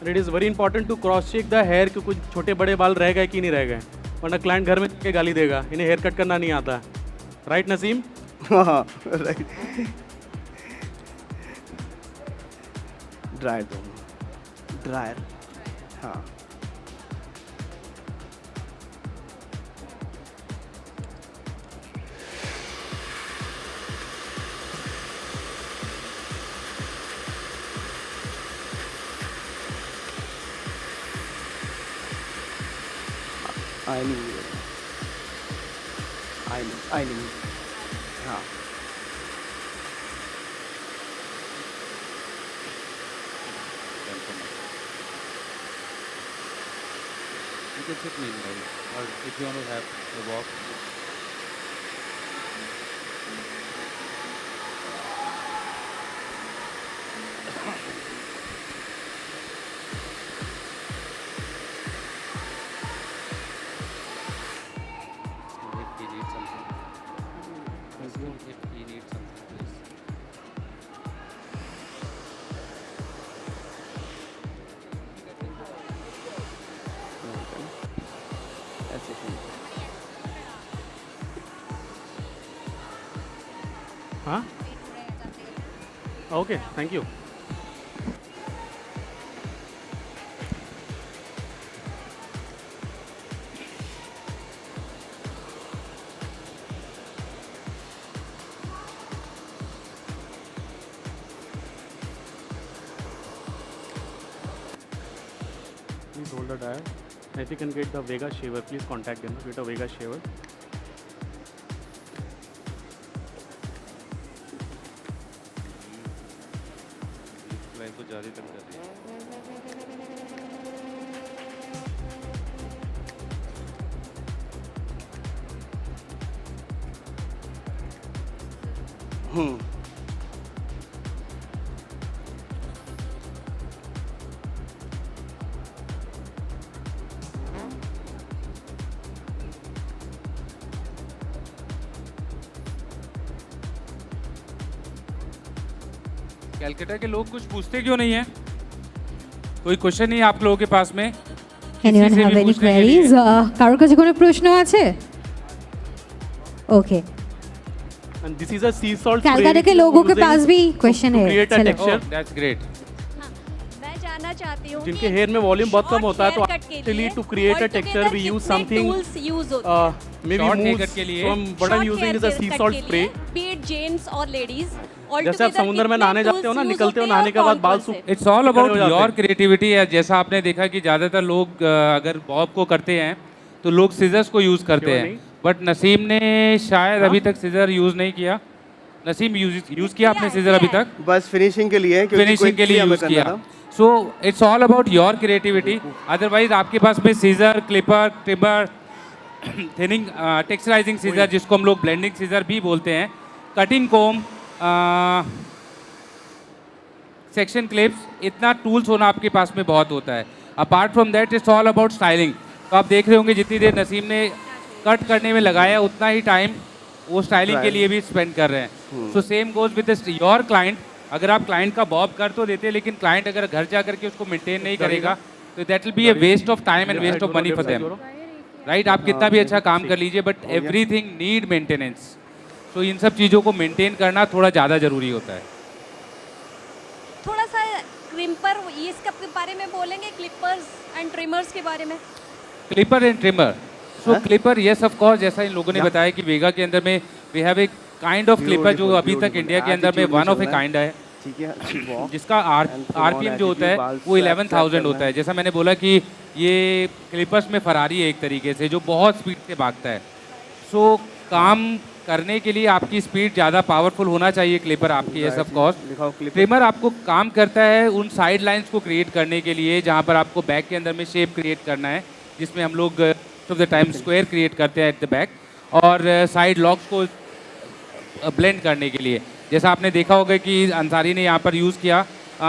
and it is very important to cross check the hair कि कुछ छोटे बड़े बाल रह गए कि नहीं रह गए, वरना क्लाइंट घर में के गाली देगा, इन्हें हेयर कट करना नहीं आता। राइट नसीम? हाँ राइट। ड्रायर दो, ड्रायर, हाँ। आइनिंग, आइनिंग, हाँ। You can sit meanwhile, or if you want to have a walk. If he needs something, if he needs something, please. ऐसे ही। हाँ, okay, thank you. Please hold the dryer. If you can get the Vega shaver, please contact them. Get a Vega shaver. Line को जारी तक कर दिया। कैलकाटा के लोग कुछ पूछते क्यों नहीं है? कोई क्वेश्चन नहीं है आप लोगों के पास में? Anyone किसी से have भी any पूछने के लिए? queries? কারোর কাছে কোনো প্রশ্ন আছে? Okay. And this is a sea salt spray Calcutta के which is लोगों के using पास भी क्वेश्चन to है। create a चलो। texture. Oh, that's great. मैं जानना चाहती हूँ जिनके हेयर में वॉल्यूम बहुत कम होता है, तो haircut के एक्चुअली लिए to create a altogether texture we use कितने समथिंग tools use होते हैं? maybe Short moves haircut के लिए? from what I'm using is a sea salt spray. be it gents or ladies, जैसे आप समुद्र में नहाने जाते हो ना, निकलते हो नहाने के बाद बाल सूख इट्स ऑल चिकने अबाउट हो जाते योर हैं। क्रिएटिविटी है। जैसा आपने देखा कि ज़्यादातर लोग अगर बॉब को करते हैं तो लोग सीजर्स को यूज़ करते क्यों हैं, नहीं? बट नसीम ने शायद हाँ? अभी तक सीजर यूज़ नहीं किया। नसीम यूज़ किया आपने सीजर अभी तक? बस फिनिशिंग के लिए, क्योंकि फिनिशिंग के लिए हमें यूज़ करना किया। था। So it's all about your creativity. Otherwise आपके पास में scissor, clipper, trimmer, thinning, texturising scissor जिसको हम लोग ब्लेंडिंग सीजर भी बोलते हैं, कटिंग कोम, सेक्शन क्लिप्स, इतना टूल्स होना आपके पास में बहुत होता है। Apart from that it's all about styling. तो आप देख रहे होंगे जितनी देर नसीम ने कट करने में लगाया उतना ही टाइम वो स्टाइलिंग के लिए भी स्पेंड कर रहे हैं। So same goes with your client. अगर आप क्लाइंट का बॉब कर तो देते, लेकिन क्लाइंट अगर घर जा करके उसको मेंटेन नहीं करेगा तो that will be a waste of time and waste of money for them, right? आप कितना भी अच्छा काम कर लीजिए but everything need maintenance. So इन सब चीज़ों को मेंटेन करना थोड़ा ज़्यादा ज़रूरी होता है। थोड़ा सा क्रिम्पर ये इसके बारे में बोलेंगे, क्लिपर्स एंड ट्रिमर्स के बारे में। Clipper and trimmer. So clipper yes of course, जैसा इन लोगों ने बताया कि वेगा के अंदर में we have a kind of clipper जो अभी तक इंडिया के अंदर में वन ऑफ ए काइंड है, ठीक है। जिसका आरपीएम जो होता है वो 11,000 होता है। जैसा मैंने बोला कि ये क्लिपर्स में फरारी है एक तरीके से, जो बहुत स्पीड से भागता है। सो काम करने के लिए आपकी स्पीड ज़्यादा पावरफुल होना चाहिए क्लिपर आपकी, यस ऑफ कोर्स। ट्रिमर आपको काम करता है उन साइड लाइंस को क्रिएट करने के लिए जहाँ पर आपको बैक के अंदर में शेप क्रिएट करना है, जिसमें हम लोग of the time square create करते हैं एट द बैक, और साइड लॉक्स को ब्लेंड करने के लिए। जैसा आपने देखा होगा कि अंसारी ने यहाँ पर यूज़ किया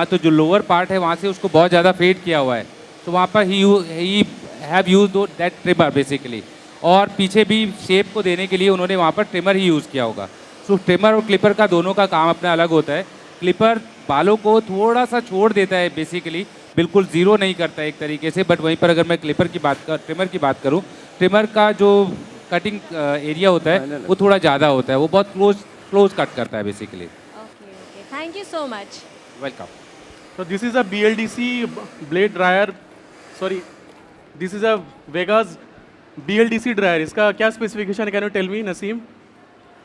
तो जो लोअर पार्ट है वहाँ से उसको बहुत ज़्यादा फेड किया हुआ है, तो वहाँ पर he have use that trimmer basically. और पीछे भी शेप को देने के लिए उन्होंने वहाँ पर ट्रिमर ही यूज़ किया होगा। सो ट्रिमर और क्लिपर का दोनों का काम अपना अलग होता है। क्लिपर बालों को थोड़ा सा छोड़ देता है बेसिकली, बिल्कुल ज़ीरो नहीं करता एक तरीके से, बट वहीं पर अगर मैं ट्रिमर की बात करूँ, ट्रिमर का जो कटिंग एरिया होता है वो थोड़ा ज़्यादा होता है, वो बहुत क्लोज कट करता है basically. Okay okay, thank you so much. Welcome. So this is a BLDC blade dryer. Sorry, this is a Vega's BLDC dryer. इसका क्या स्पेसिफिकेशन है? Can you tell me Naseem?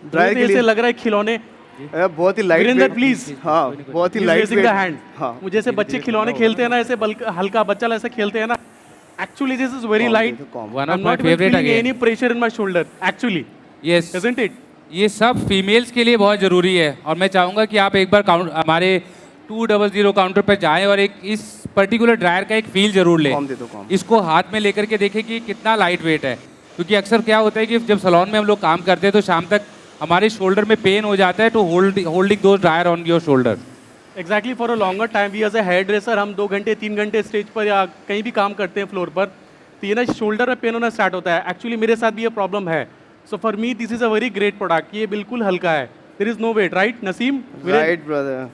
Dryer के ऐसे लिए लग रहा है खिलौने। बहुत ही लाइट वीरेंद्र प्लीज। हाँ, बहुत ही लाइट द हैंड। हाँ, मुझे ऐसे बच्चे खिलौने खेलते हैं ना, ऐसे हल्का बच्चा ऐसे खेलते हैं ना, actually this is very light. One of my favorite again. Any pressure in my shoulder actually. Yes, Isn't it? ये सब फीमेल्स के लिए बहुत ज़रूरी है, और मैं चाहूँगा कि आप एक बार हमारे 200 काउंटर पर जाएं और एक इस पर्टिकुलर ड्रायर का एक फील जरूर लें। कॉम दे दो, कॉम। इसको हाथ में लेकर के देखें कि कितना लाइट वेट है, क्योंकि अक्सर क्या होता है कि जब सैलून में हम लोग काम करते हैं तो शाम तक हमारे शोल्डर में पेन हो जाता है, तो होल्डिंग दो dryer on your shoulder. Exactly for a longer time we as a hair dresser हम 2 घंटे 3 घंटे स्टेज पर या कहीं भी काम करते हैं फ्लोर पर, तो ये ना शोल्डर में पेन होना स्टार्ट होता है। एक्चुअली मेरे साथ भी ये प्रॉब्लम है। So for me this is a very great product. ये बिल्कुल हल्का है, there is no weight, right Naseem? Right brother.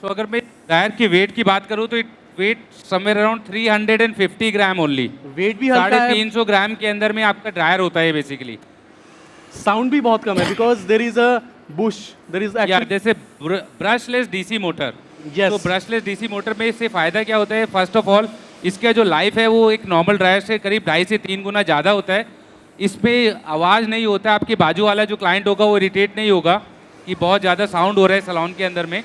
So अगर मैं ड्रायर की वेट की बात करूँ तो it weight somewhere around 350 gram only. Weight भी हल्का है, 350 ग्राम के अंदर में आपका ड्रायर होता है बेसिकली। साउंड भी बहुत कम है because there is a bush, there is यार जैसे ब्रशलेस डीसी मोटर। Yes. तो ब्रशलेस डीसी मोटर में इससे फ़ायदा क्या होता है? फर्स्ट ऑफ ऑल इसका जो लाइफ है वो एक नॉर्मल ड्रायर से करीब 2.5 से 3 गुना ज़्यादा होता है। इस पर आवाज़ नहीं होता, आपके बाजू वाला जो क्लाइंट होगा वो इरिटेट नहीं होगा कि बहुत ज़्यादा साउंड हो रहा है सैलून के अंदर में।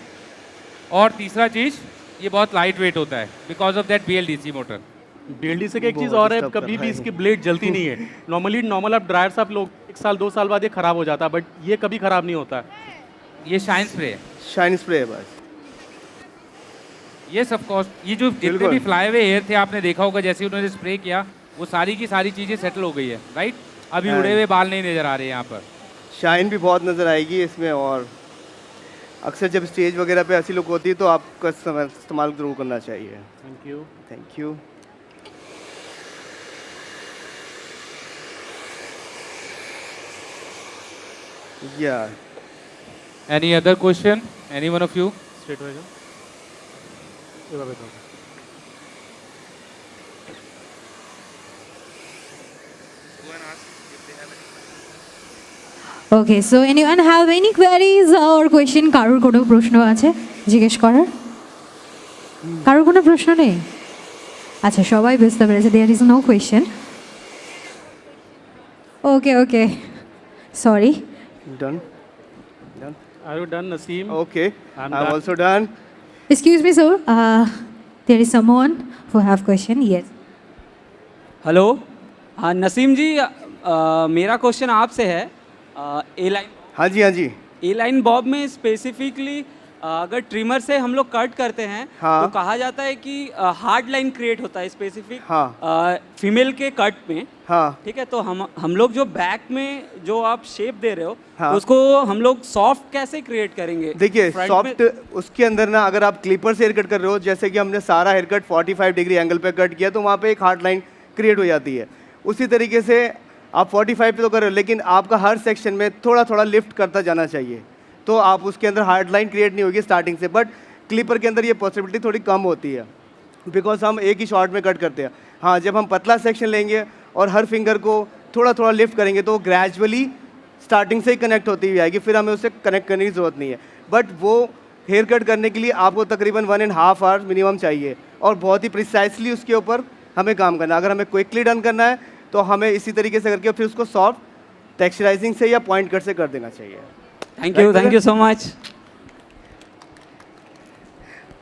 और तीसरा चीज़, ये बहुत लाइट वेट होता है because of that BLDC motor. BLDC से एक चीज़ और है, कभी भी इसकी ब्लेड जलती नहीं है। नॉर्मल आप ड्रायर्स आप लोग 1 साल 2 साल बाद ये खराब हो जाता है, बट ये कभी खराब नहीं होता। ये शाइन स्प्रे है। शाइन स्प्रे है बस। ये सब कॉस्ट, ये जो जितने बिल्कुल। भी फ्लाई हुए हेयर थे आपने देखा होगा, जैसे उन्होंने स्प्रे किया वो सारी की सारी चीज़ें सेटल हो गई है, राइट? अभी हाँ। उड़े हुए बाल नहीं नज़र आ रहे हैं यहाँ पर। शाइन भी बहुत नज़र आएगी इसमें, और अक्सर जब स्टेज वगैरह पे ऐसी लुक होती है तो आपको इस्तेमाल ज़रूर करना चाहिए। Thank you. Thank you. या any other question? Any one of you? Straight हो जाओ। ये बात बताओ। Okay, so anyone have any queries or question? কারোর কোনো প্রশ্ন আছে জিজ্ঞেস করার? কারোর কোনো প্রশ্ন নেই? আচ্ছা, সবাই বুঝতে পেরেছে, there is no question. Okay okay, sorry. Done done. Are you done, Naseem? Okay, I'm I'm done. also done. Excuse me, sir. There is someone who have question. Yes. Hello, हाँ नसीम जी, मेरा क्वेश्चन आपसे है। ए line हाँ जी, हाँ जी। ए line Bob में specifically अगर trimmer से हम लोग कट करते हैं हाँ। तो कहा जाता है कि हार्ड लाइन क्रिएट होता है स्पेसिफिक हाँ। फीमेल के कट में। हाँ। ठीक है, तो हम लोग जो बैक में जो आप शेप दे रहे हो, हाँ। तो उसको हम लोग सॉफ्ट कैसे क्रिएट करेंगे? देखिए, Front सॉफ्ट उसके अंदर ना, अगर आप क्लिपर से हेयर कट कर रहे हो, जैसे कि हमने सारा हेयर कट 45 डिग्री एंगल पे कट किया, तो वहाँ पे एक हार्ड लाइन क्रिएट हो जाती है। उसी तरीके से आप 45 पे तो कर रहे हो, लेकिन आपका हर सेक्शन में थोड़ा थोड़ा लिफ्ट करता जाना चाहिए, तो आप उसके अंदर हार्ड लाइन क्रिएट नहीं होगी स्टार्टिंग से। बट क्लिपर के अंदर ये पॉसिबिलिटी थोड़ी कम होती है, बिकॉज हम एक ही शॉट में कट करते हैं। हाँ, जब हम पतला सेक्शन लेंगे और हर फिंगर को थोड़ा थोड़ा लिफ्ट करेंगे तो ग्रेजुअली स्टार्टिंग से ही कनेक्ट होती हुई आएगी, फिर हमें उससे कनेक्ट करने की ज़रूरत नहीं है। बट वो हेयर कट करने के लिए आपको तकरीबन 1.5 आवर्स मिनिमम चाहिए, और बहुत ही प्रिसाइसली उसके ऊपर हमें काम करना है। अगर हमें क्विकली डन करना है तो हमें इसी तरीके से करके फिर उसको सॉफ्ट टेक्सचराइजिंग से या पॉइंट कट से कर देना चाहिए। Thank you so much.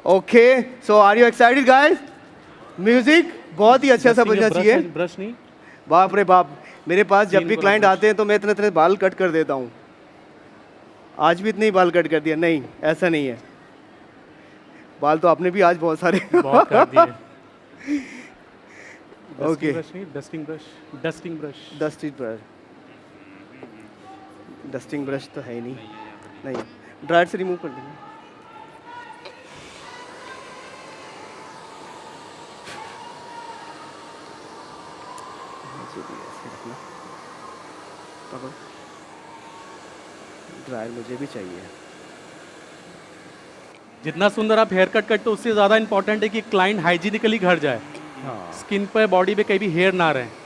Okay, so are you excited guys? Music बहुत ही अच्छा सा बजना चाहिए। ब्रश नहीं? बाप रे बाप, मेरे पास जब भी क्लाइंट आते हैं तो मैं इतने इतने बाल कट कर देता हूँ। आज भी इतने ही बाल कट कर दिया? नहीं, ऐसा नहीं है। बाल तो आपने भी आज बहुत सारे बहुत कर दिए। Okay, dusting brush, dusting brush, dusting brush, dusting brush तो है ही नहीं, ड्रायर से रिमूव कर देंगे। ड्रायर मुझे भी चाहिए। जितना सुंदर आप हेयर कट करते हो उससे ज़्यादा इंपॉर्टेंट है कि क्लाइंट हाइजीनिकली घर जाए, स्किन पे बॉडी पे कहीं भी हेयर ना रहे।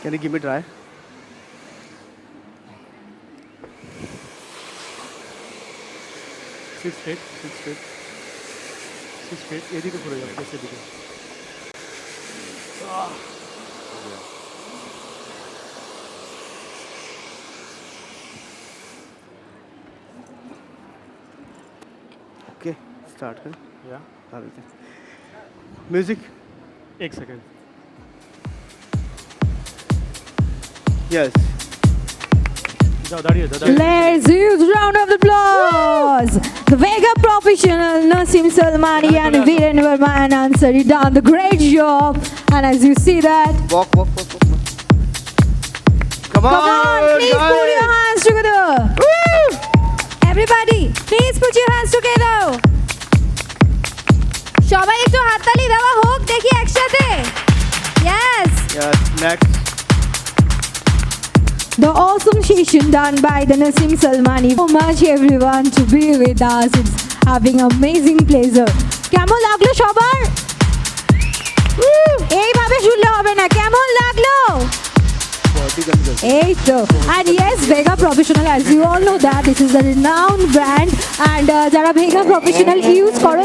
Can you give me try? Sit straight, sit straight, sit straight। ये दिखे थोड़ा कैसे दिखे। Okay, start कर। या Music. एक सेकेंड। Yes. जाओ दाढ़ी जाओ। Let's huge round of applause. The Vega Professional, Naseem Salmani and Viren Verma and Ansari done the great job. And as you see that, Walk. Come on, come on, please guys. put your hands together. Everybody, please put your hands together. সবাই একটু হাততালি দেওয়া হোক দেখি একসাথে। Yes. Yes, next. The awesome session done by the Naseem Salmani. So much everyone to be with us. It's having amazing pleasure. কেমন লাগলো সবার? এইভাবে শুনলে হবে না, কেমন লাগলো? এই তো। And yes, Vega Professional, as you all know that this is a renowned brand and যারা Vega Professional use করো